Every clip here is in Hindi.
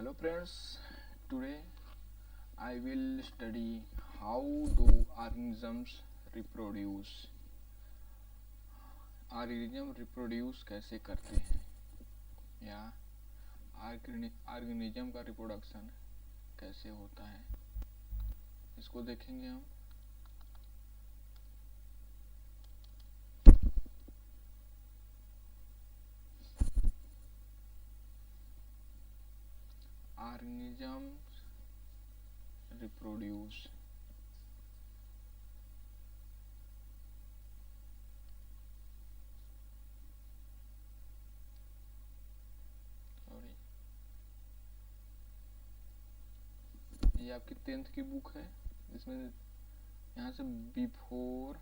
Hello friends, today I will study how do organisms reproduce. Organism reproduce कैसे करते हैं या ऑर्गेनिज्म का रिप्रोडक्शन कैसे होता है, इसको देखेंगे हम। ऑर्गेनिज्म रिप्रोड्यूस ये आपकी 10th की बुक है, इसमें यहाँ से बिफोर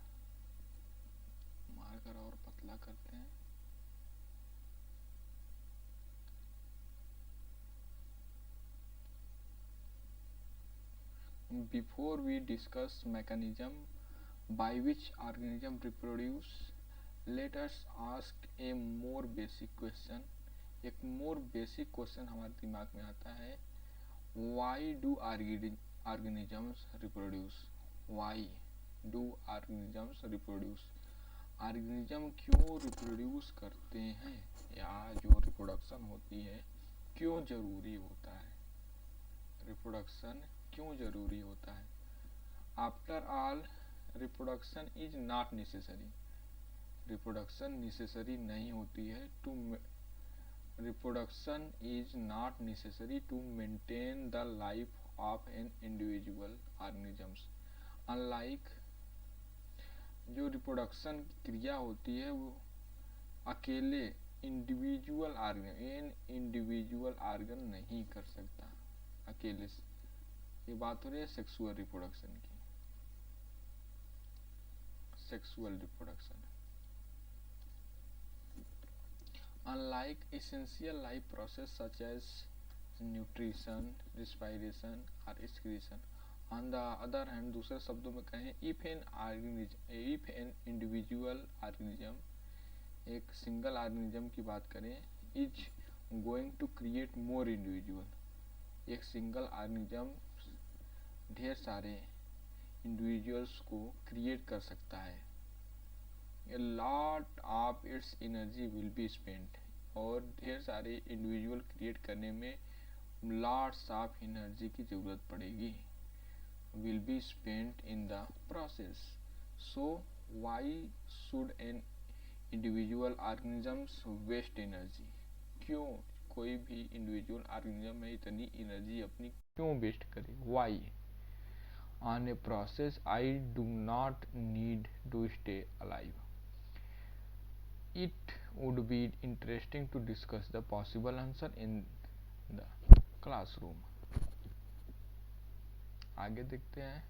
मार्कर और पतला करते हैं। Before we discuss mechanism by which organism reproduce, let us ask a more basic question. एक more basic question हमारे दिमाग में आता है, why do organisms reproduce? Why do organisms reproduce? Organism क्यों रिप्रोड्यूस करते हैं या जो रिप्रोडक्शन होती है क्यों जरूरी होता है, रिप्रोडक्शन क्यों जरूरी होता है। After all reproduction is not necessary, reproduction necessary नहीं होती है। To reproduction is not necessary to maintain the life of an individual organisms. Unlike जो रिप्रोडक्शन की क्रिया होती है वो अकेले इंडिविजुअल ऑर्गन नहीं कर सकता अकेले से। ये बात हो रही है सेक्सुअल रिप्रोडक्शन की, sexual reproduction. Unlike essential life process such as nutrition, respiration और excretion. On the other hand, दूसरे शब्दों में कहें, इफ एन इंडिविजुअल ऑर्गेनिज्म, एक सिंगल ऑर्गेनिज्म की बात करें, is going to create more individual, एक सिंगल ऑर्गेनिज्म ढेर सारे इंडिविजुअल्स को क्रिएट कर सकता है। A lot of its energy will be spent, और ढेर सारे इंडिविजुअल क्रिएट करने में लॉट्स ऑफ एनर्जी की जरूरत पड़ेगी, will be spent in the process. So why should an individual organisms waste energy? क्यों कोई भी इंडिविजुअल ऑर्गेनिज्म में इतनी एनर्जी अपनी क्यों वेस्ट करे? Why? On a process I do not need to stay alive. It would be interesting to discuss the possible answer in the classroom. आगे देखते हैं।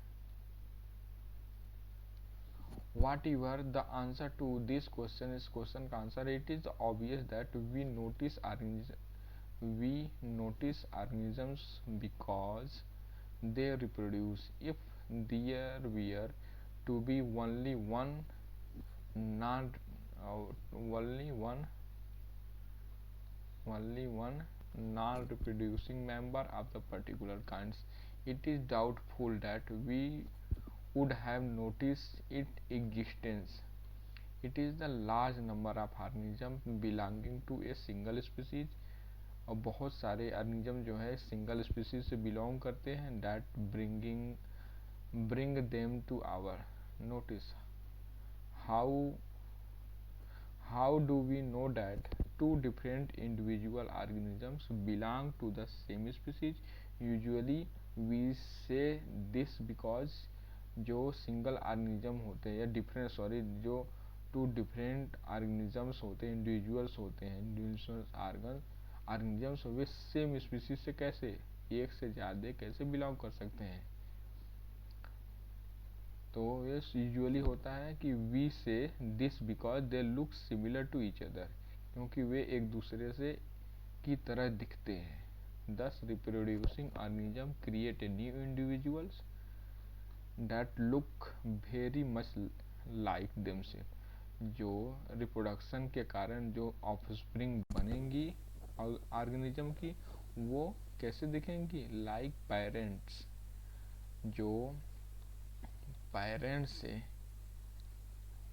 Whatever the answer to this question is, question का answer, it is obvious that we notice organisms because they reproduce. If there were to be only one non-reproducing member of the particular kinds, it is doubtful that we would have noticed its existence. It is the large number of organisms belonging to a single species, और बहुत सारे ऑर्गेनिज्म जो है सिंगल स्पीसीज से बिलोंग करते हैं, that bring them to our notice. How do we know that two different individual organisms belong to the same species? Usually we say this because जो सिंगल ऑर्गेनिज्म होते हैं या जो टू डिफरेंट ऑर्गेनिजम्स होते हैं, इंडिविजुअल्स होते हैं, इंडिविजुअल ऑर्गेनिजम्स वे सेम स्पीसीज से कैसे, एक से ज़्यादा कैसे बिलोंग कर सकते हैं? तो ये यूजुअली होता है कि we say this because they look similar to each other, क्योंकि वे एक दूसरे से की तरह दिखते हैं। Thus reproducing organism create a new individuals that look very much like themselves. जो रिप्रोडक्शन के कारण जो ऑफस्प्रिंग बनेंगी ऑर्गेनिज्म की, वो कैसे दिखेंगी? लाइक पेरेंट्स, जो पेरेंट्स से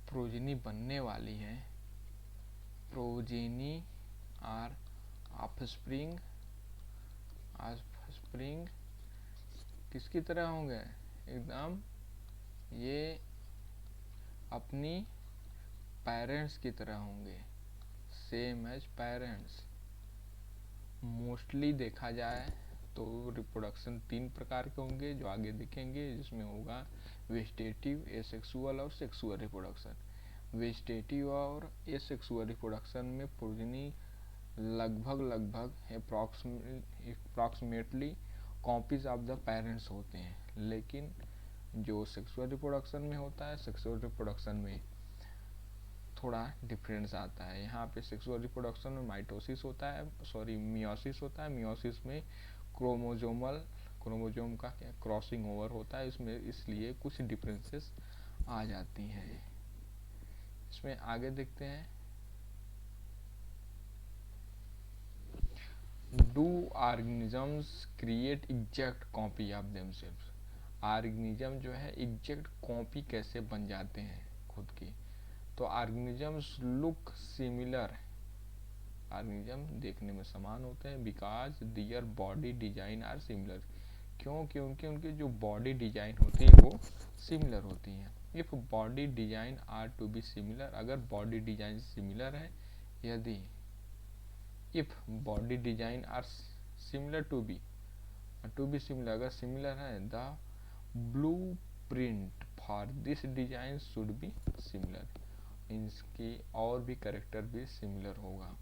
प्रोजेनी बनने वाली है, प्रोजेनी आर ऑफस्प्रिंग, ऑफस्प्रिंग किसकी तरह होंगे? एकदम ये अपनी पेरेंट्स की तरह होंगे, सेम एज पेरेंट्स। मोस्टली देखा जाए तो रिप्रोडक्शन 3 प्रकार के होंगे जो आगे दिखेंगे, जिसमें होगा वेजिटेटिव, एसेक्सुअल और सेक्सुअल रिप्रोडक्शन। वेजिटेटिव और एसेक्सुअल रिप्रोडक्शन में प्रोजेनी लगभग approximately copies of the parents होते हैं, लेकिन जो सेक्सुअल रिप्रोडक्शन में होता है, सेक्सुअल रिप्रोडक्शन में थोड़ा डिफरेंस आता है। यहाँ पे सेक्सुअल रिप्रोडक्शन में माइटोसिस होता है, मियोसिस होता है। मियोसिस में क्रोमोजोम का क्या क्रॉसिंग ओवर होता है इसमें, इसलिए कुछ डिफरेंसेस आ जाती हैं। इसमें आगे देखते हैं, do organisms create exact copy of themselves? Organism जो है एग्जैक्ट कॉपी कैसे बन जाते हैं खुद की? तो ऑर्गेनिजम्स लुक सिमिलर, ऑर्गेनिज्म देखने में समान होते हैं, because their body design are similar, क्यों? क्योंकि उनकी जो बॉडी डिजाइन होती है वो सिमिलर होती है। If body design are to be similar, अगर बॉडी डिजाइन सिमिलर है, यदि if body design are similar to be similar, अगर सिमिलर है, the blueprint for this design should be similar, इनकी और भी करेक्टर भी सिमिलर होगा।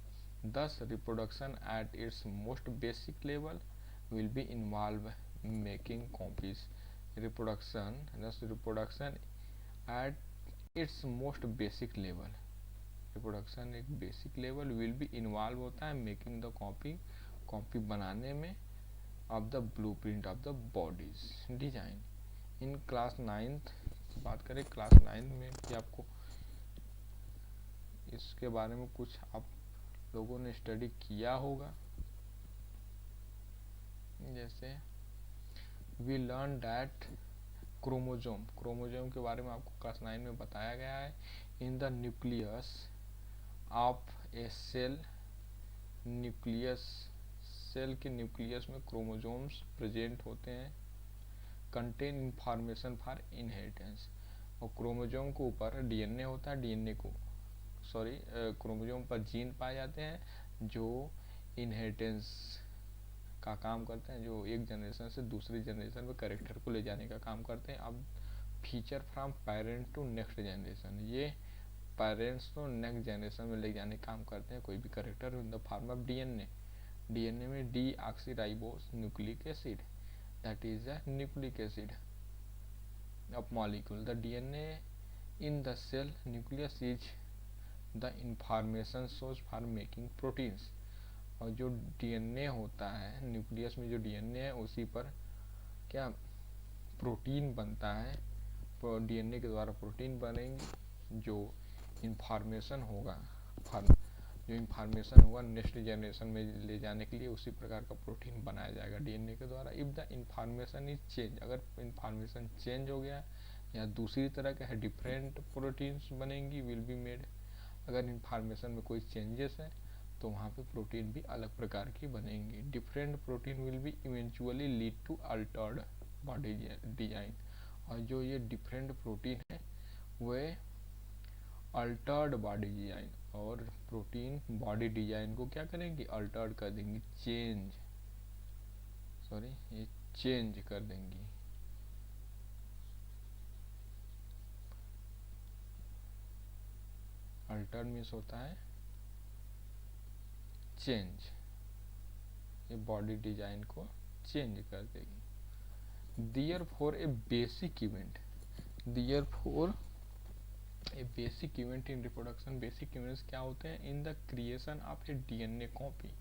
Thus, reproduction at its most basic level will be involved making copies. Reproduction at its most basic level. Reproduction एक basic level will be involved होता है making the copy बनाने में of the blueprint of the bodies design. In class 9th बात करें, क्लास 9 में कि आपको इसके बारे में कुछ आप लोगों ने स्टडी किया होगा। जैसे वी लर्न दैट क्रोमोजोम के बारे में आपको क्लास 9 में बताया गया है। In the nucleus of a cell, cell के न्यूक्लियस में क्रोमोजोम्स प्रेजेंट होते हैं, कंटेन इंफॉर्मेशन फॉर इनहेरिटेंस। और क्रोमोजोम के ऊपर डीएनए होता है, क्रोमोजोम पर जीन पाए जाते हैं जो इनहेरिटेंस का काम करते हैं, जो एक जनरेशन से दूसरी जनरेशन में कैरेक्टर को ले जाने का काम करते हैं। अब feature from parent to next generation, ये पेरेंट्स को नेक्स्ट जनरेशन में ले जाने का काम करते हैं कोई भी character in the form of DNA में deoxyribose nucleic acid, that is a nucleic acid of molecule. The DNA in the cell nucleus is the information source for making proteins. और जो डीएनए होता है न्यूक्लियस में, जो डीएनए है उसी पर क्या प्रोटीन बनता है, डीएनए के द्वारा प्रोटीन बनेंगे, जो इंफॉर्मेशन होगा नेक्स्ट जनरेशन में ले जाने के लिए उसी प्रकार का प्रोटीन बनाया जाएगा डीएनए के द्वारा। If the information is change, अगर इंफॉर्मेशन चेंज हो गया या दूसरी तरह के डिफरेंट प्रोटीन्स बनेंगी, विल बी मेड। अगर इंफॉर्मेशन में कोई चेंजेस है तो वहाँ पे प्रोटीन भी अलग प्रकार की बनेंगी। Different protein will be eventually lead to altered body design. और जो ये डिफरेंट प्रोटीन है वे अल्टर्ड बॉडी डिजाइन, और प्रोटीन बॉडी डिजाइन को क्या करेंगी? अल्टर्ड कर देंगी, चेंज कर देंगी। अल्टर्ड मीन्स होता है चेंज, ये बॉडी डिजाइन को चेंज कर देगी। Therefore a basic event in reproduction, basic events क्या होते हैं? In the creation of a DNA copy,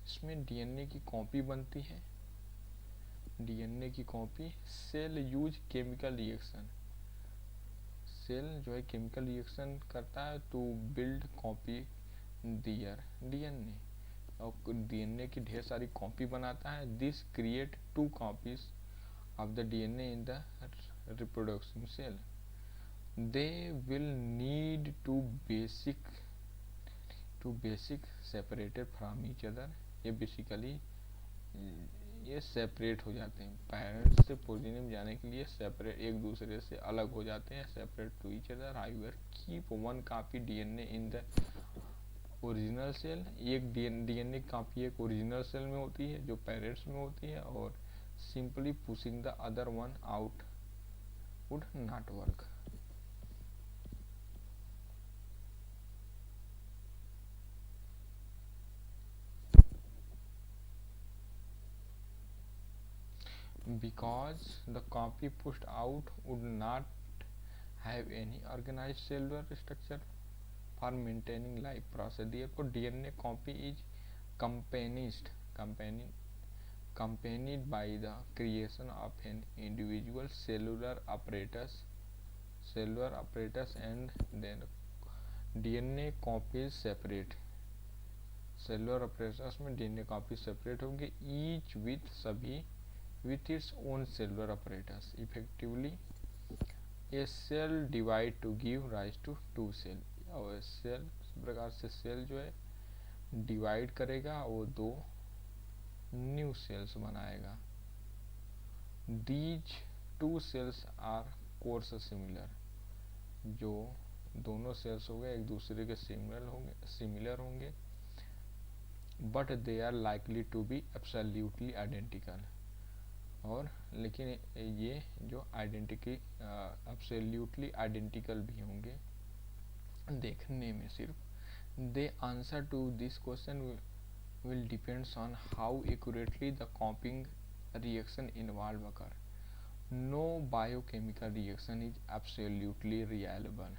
इसमें डीएनए की कॉपी बनती है, डीएनए की copy. Cell use chemical reaction, cell जो है केमिकल रिएक्शन करता है to build copy their DNA. और डीएनए की ढेर सारी कॉपी बनाता है। This create 2 copies of the DNA in the reproduction cell. They will need to basic separated from each other. ये बेसिकली ये सेपरेट हो जाते हैं, पेरेंट्स से प्रोजेनी में जाने के लिए सेपरेट, एक दूसरे से अलग हो जाते हैं, separate to each other. However keep 1 copy DNA in the original cell. एक डीएनए कॉपी एक ओरिजिनल सेल में होती है जो पेरेंट्स में होती है, और simply pushing the other one out would not work. Because the copy pushed out would not have any organized cellular structure for maintaining life process. Therefore, DNA copy is accompanied by the creation of an individual cellular apparatus, and then DNA copies separate. Cellular apparatus में DNA कॉपी सेपरेट होंगे, each with its own cellular apparatus. Effectively, a cell divide to give rise to 2 cell. और सेल इस प्रकार से सेल जो है डिवाइड करेगा, वो 2 न्यू सेल्स बनाएगा। These 2 cells are course similar. जो दोनों सेल्स हो गए एक दूसरे के सिमिलर होंगे, but they are likely to be absolutely identical. और लेकिन ये जो एब्सोल्युटली आइडेंटिकल भी होंगे देखने में सिर्फ। The answer to this question will depends on how accurately the copying reaction involve occur. No biochemical reaction is absolutely reliable.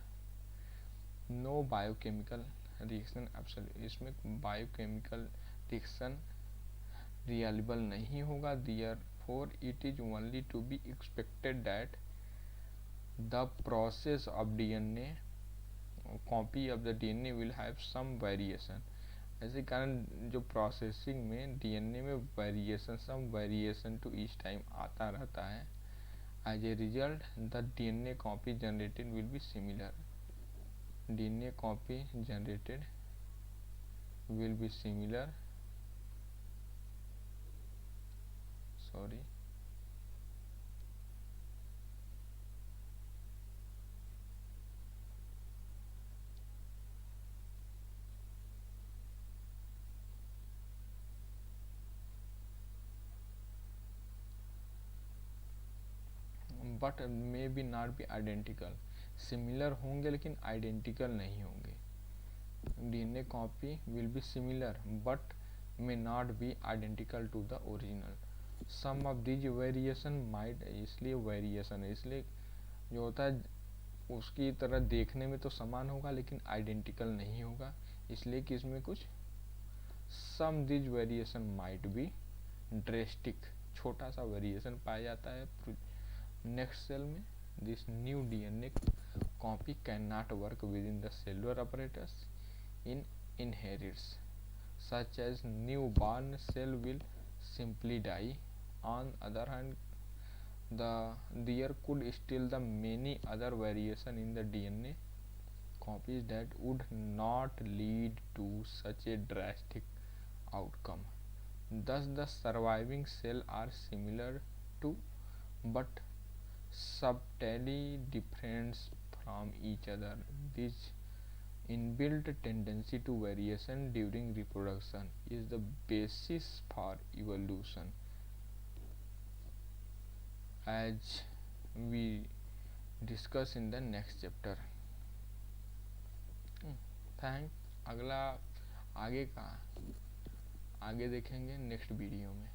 No biochemical reaction इसमें बायोकेमिकल रिएक्शन रिलायबल नहीं होगा। Therefore, it is only to be expected that the process of DNA copy of the DNA will have some variation. ऐसे कारण जो प्रोसेसिंग में डीएनए में some variation to each time आता रहता है। As a result the DNA copy generated will be similar. DNA copy generated will be similar, but may be not be identical. Similar होंगे लेकिन आइडेंटिकल नहीं होंगे। DNA copy will be similar but may not be identical to the original. Some of these variation might, इसलिए वेरिएशन है, इसलिए जो होता है उसकी तरह देखने में तो समान होगा लेकिन आइडेंटिकल नहीं होगा, इसलिए कि इसमें कुछ some these variation might be drastic, छोटा सा वेरिएशन पाया जाता है नेक्स्ट सेल में। This new DNA copy can not work within the cellular apparatus in inherits, such as newborn cell will simply die. On other hand, there could still the many other variation in the DNA copies that would not lead to such a drastic outcome. Thus, the surviving cell are similar to but subtly different from each other. This inbuilt tendency to variation during reproduction is the basis for evolution, as we discuss in the next chapter. Thank. अगला आगे देखेंगे नेक्स्ट वीडियो में।